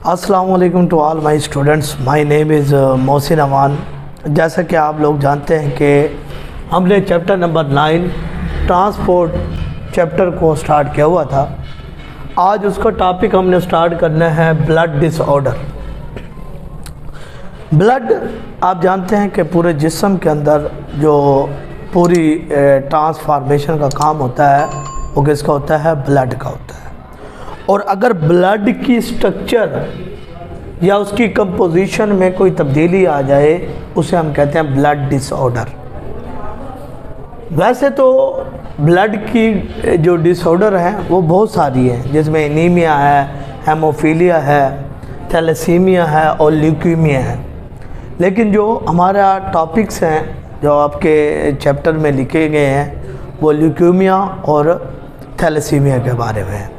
अस्सलाम वालेकुम to all my students. My name is Mohsin Aman. जैसा कि आप लोग जानते हैं कि हमने चैप्टर नंबर 9 ट्रांसपोर्ट चैप्टर को स्टार्ट किया हुआ था। आज उसका टॉपिक हमने स्टार्ट करना है ब्लड डिसऑर्डर। ब्लड आप जानते हैं कि पूरे जिस्म के अंदर जो पूरी ट्रांसफॉर्मेशन का काम होता है वो किसका होता है? ब्लड का होता है। और अगर ब्लड की स्ट्रक्चर या उसकी कंपोजिशन में कोई तब्दीली आ जाए उसे हम कहते हैं ब्लड डिसऑर्डर। वैसे तो ब्लड की जो डिसऑर्डर हैं वो बहुत सारी हैं, जिसमें एनीमिया है, हेमोफीलिया है, थैलेसीमिया है और ल्यूकीमिया है। लेकिन जो हमारा टॉपिक्स हैं जो आपके चैप्टर में लिखे गए हैं वो ल्यूकीमिया और थैलेसीमिया के बारे में है।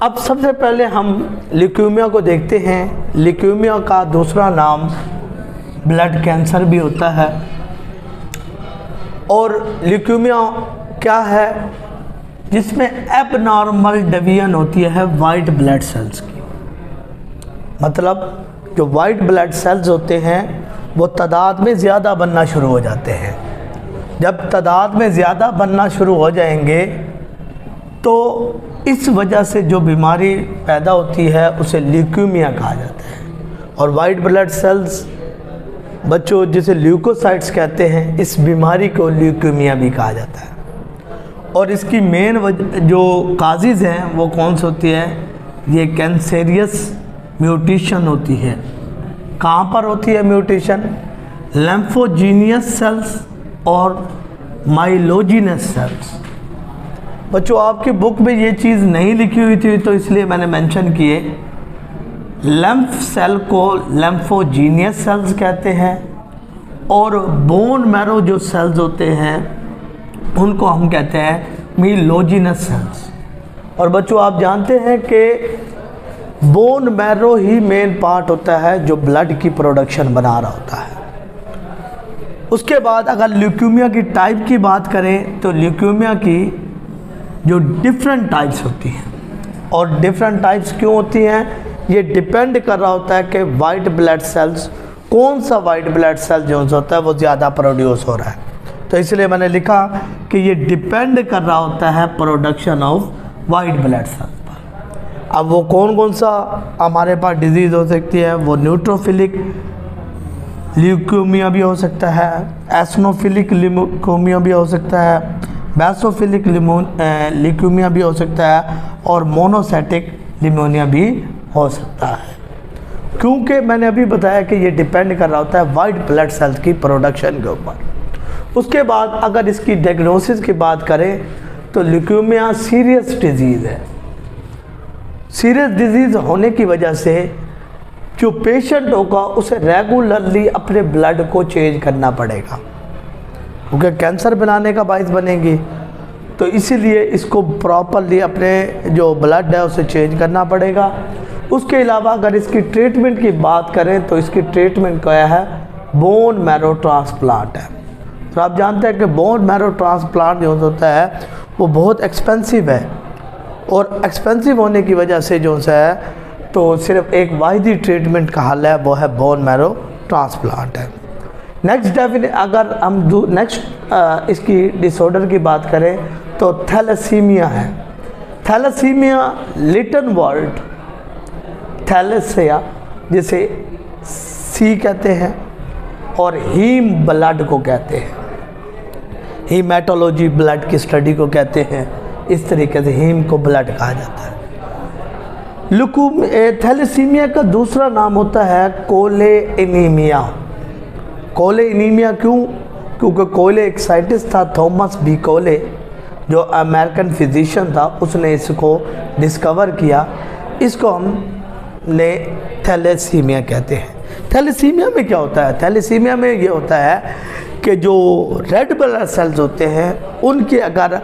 अब सबसे पहले हम ल्यूकीमिया को देखते हैं। ल्यूकीमिया का दूसरा नाम ब्लड कैंसर भी होता है। और ल्यूकीमिया क्या है? जिसमें एबनॉर्मल डिवीजन होती है वाइट ब्लड सेल्स की। मतलब जो वाइट ब्लड सेल्स होते हैं वो तादाद में ज़्यादा बनना शुरू हो जाते हैं। जब तादाद में ज़्यादा बनना शुरू हो जाएंगे तो इस वजह से जो बीमारी पैदा होती है उसे ल्यूकीमिया कहा जाता है। और वाइट ब्लड सेल्स बच्चों जिसे ल्यूकोसाइट्स कहते हैं, इस बीमारी को ल्यूकीमिया भी कहा जाता है। और इसकी मेन जो काजेज़ हैं वो कौन सी होती है? ये कैंसेरियस म्यूटेशन होती है। कहाँ पर होती है म्यूटेशन? लिम्फोजीनियस सेल्स और माइलोजिनस सेल्स। बच्चों आपकी बुक में ये चीज़ नहीं लिखी हुई थी तो इसलिए मैंने मेंशन किए। लैम्फ सेल को लिम्फोजीनियस सेल्स कहते हैं और बोन मैरो जो सेल्स होते हैं उनको हम कहते हैं माइलोजिनस सेल्स। और बच्चों आप जानते हैं कि बोन मैरो ही मेन पार्ट होता है जो ब्लड की प्रोडक्शन बना रहा होता है। उसके बाद अगर ल्यूकीमिया की टाइप की बात करें तो ल्यूकीमिया की जो डिफरेंट टाइप्स होती हैं। और डिफरेंट टाइप्स क्यों होती हैं? ये डिपेंड कर रहा होता है कि वाइट ब्लड सेल्स, कौन सा वाइट ब्लड सेल जो होता है वो ज़्यादा प्रोड्यूस हो रहा है। तो इसलिए मैंने लिखा कि ये डिपेंड कर रहा होता है production of white blood cells पर। अब वो कौन कौन सा हमारे पास डिजीज़ हो सकती है? वो न्यूट्रोफिलिक ल्यूकीमिया भी हो सकता है, एसनोफिलिक ल्यूकीमिया भी हो सकता है, बेसोफिलिक ल्यूकीमिया भी हो सकता है और मोनोसाइटिक ल्यूमीनिया भी हो सकता है। क्योंकि मैंने अभी बताया कि ये डिपेंड कर रहा होता है वाइट ब्लड सेल्स की प्रोडक्शन के ऊपर। उसके बाद अगर इसकी डायग्नोसिस की बात करें तो ल्यूकीमिया सीरियस डिजीज़ है। सीरियस डिजीज़ होने की वजह से जो पेशेंट होगा उसे रेगुलरली अपने ब्लड को चेंज करना पड़ेगा, क्योंकि कैंसर बनाने का बाइस बनेगी। तो इसीलिए इसको प्रॉपरली अपने जो ब्लड है उसे चेंज करना पड़ेगा। उसके अलावा अगर इसकी ट्रीटमेंट की बात करें तो इसकी ट्रीटमेंट क्या है? बोन मैरो ट्रांसप्लांट है। तो आप जानते हैं कि बोन मैरो ट्रांसप्लांट जो होता है वो बहुत एक्सपेंसिव है। और एक्सपेंसिव होने की वजह से जो है तो सिर्फ एक वाहिदी ट्रीटमेंट का हल है, वो है बोन मैरो ट्रांसप्लांट है। नेक्स्ट अगर हम नेक्स्ट इसकी डिसऑर्डर की बात करें तो थैलेसीमिया है। थैलेसीमिया लिटन वर्ड थैलेसिया जिसे सी कहते हैं और हीम ब्लड को कहते हैं। हीमेटोलॉजी ब्लड की स्टडी को कहते हैं। इस तरीके से हीम को ब्लड कहा जाता है। थैलेसीमिया का दूसरा नाम होता है कोले एनीमिया। कोले एनीमिया क्यों? क्योंकि कोले एक साइंटिस्ट था, थॉमस बी कोले, जो अमेरिकन फिजिशियन था, उसने इसको डिस्कवर किया। इसको हमने थैलेसीमिया कहते हैं। थैलेसीमिया में क्या होता है? थैलेसीमिया में ये होता है कि जो रेड ब्लड सेल्स होते हैं उनकी अगर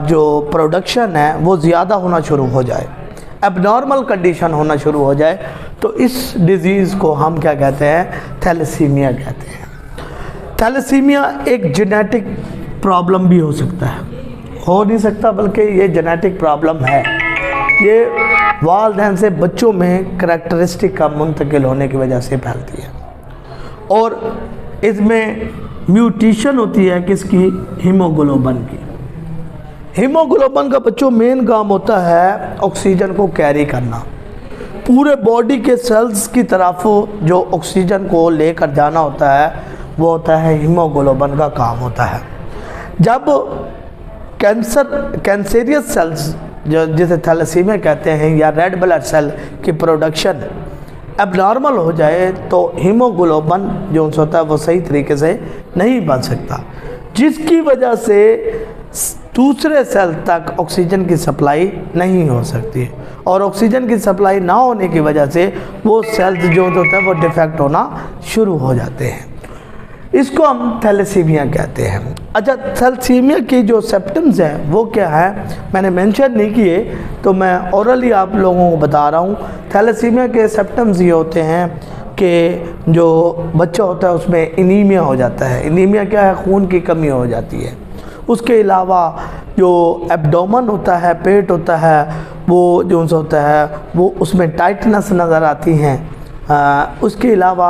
जो प्रोडक्शन है वो ज़्यादा होना शुरू हो जाए, एबनॉर्मल कंडीशन होना शुरू हो जाए, तो इस डिज़ीज़ को हम क्या कहते हैं? थैलेसीमिया कहते हैं। थैलेसीमिया एक जेनेटिक प्रॉब्लम भी हो सकता है, हो नहीं सकता बल्कि ये जेनेटिक प्रॉब्लम है। ये वालिदैन से बच्चों में करैक्टरिस्टिक का मुंतकिल होने की वजह से फैलती है। और इसमें म्यूटेशन होती है किसकी? हीमोग्लोबिन की। हीमोग्लोबिन का बच्चों मेन काम होता है ऑक्सीजन को कैरी करना। पूरे बॉडी के सेल्स की तरफ जो ऑक्सीजन को लेकर जाना होता है वो होता है हीमोग्लोबिन का काम होता है। जब कैंसरियस सेल्स जो जिसे थैलेसीमिया कहते हैं या रेड ब्लड सेल की प्रोडक्शन एबनॉर्मल हो जाए तो हीमोग्लोबिन जो होता है वो सही तरीके से नहीं बन सकता, जिसकी वजह से दूसरे सेल तक ऑक्सीजन की सप्लाई नहीं हो सकती और ऑक्सीजन की सप्लाई ना होने की वजह से वो सेल्स जो होता है वो डिफेक्ट होना शुरू हो जाते हैं। इसको हम थैलेसीमिया कहते हैं। अच्छा, थैलेसीमिया की जो सिम्पटम्स हैं वो क्या है, मैंने मेंशन नहीं किए तो मैं ओरली आप लोगों को बता रहा हूँ। थैलेसीमिया के सिम्पटम्स ये होते हैं कि जो बच्चा होता है उसमें एनीमिया हो जाता है। एनीमिया क्या है? खून की कमी हो जाती है। उसके अलावा जो एब्डोमेन होता है, पेट होता है, वो जो होता है वो उसमें टाइटनेस नज़र आती हैं। उसके अलावा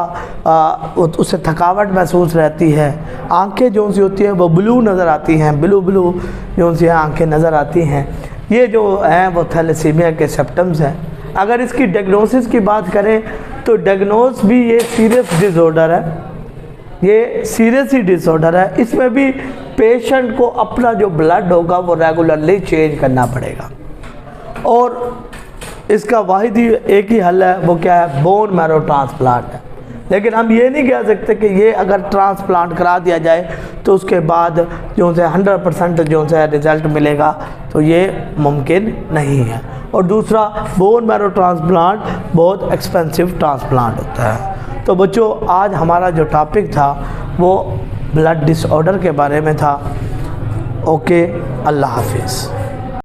उससे थकावट महसूस रहती है। आंखें जो सी होती हैं वो ब्लू नज़र आती हैं, ब्लू जो सी आंखें नज़र आती हैं। ये जो हैं वो थैलेसीमिया के सिम्पटम्स हैं। अगर इसकी डायग्नोसिस की बात करें तो डायग्नोस भी ये सीरियस डिसऑर्डर है, ये सीरियस ही डिसऑर्डर है। इसमें भी पेशेंट को अपना जो ब्लड होगा वो रेगुलरली चेंज करना पड़ेगा और इसका वाहिद ही एक ही हल है, वो क्या है? बोन मैरो ट्रांसप्लांट है। लेकिन हम ये नहीं कह सकते कि ये अगर ट्रांसप्लांट करा दिया जाए तो उसके बाद जो है 100% जो है रिज़ल्ट मिलेगा, तो ये मुमकिन नहीं है। और दूसरा, बोन मैरो ट्रांसप्लांट बहुत एक्सपेंसिव ट्रांसप्लांट होता है। तो बच्चों, आज हमारा जो टॉपिक था वो ब्लड डिसऑर्डर के बारे में था। ओके, अल्लाह हाफिज़।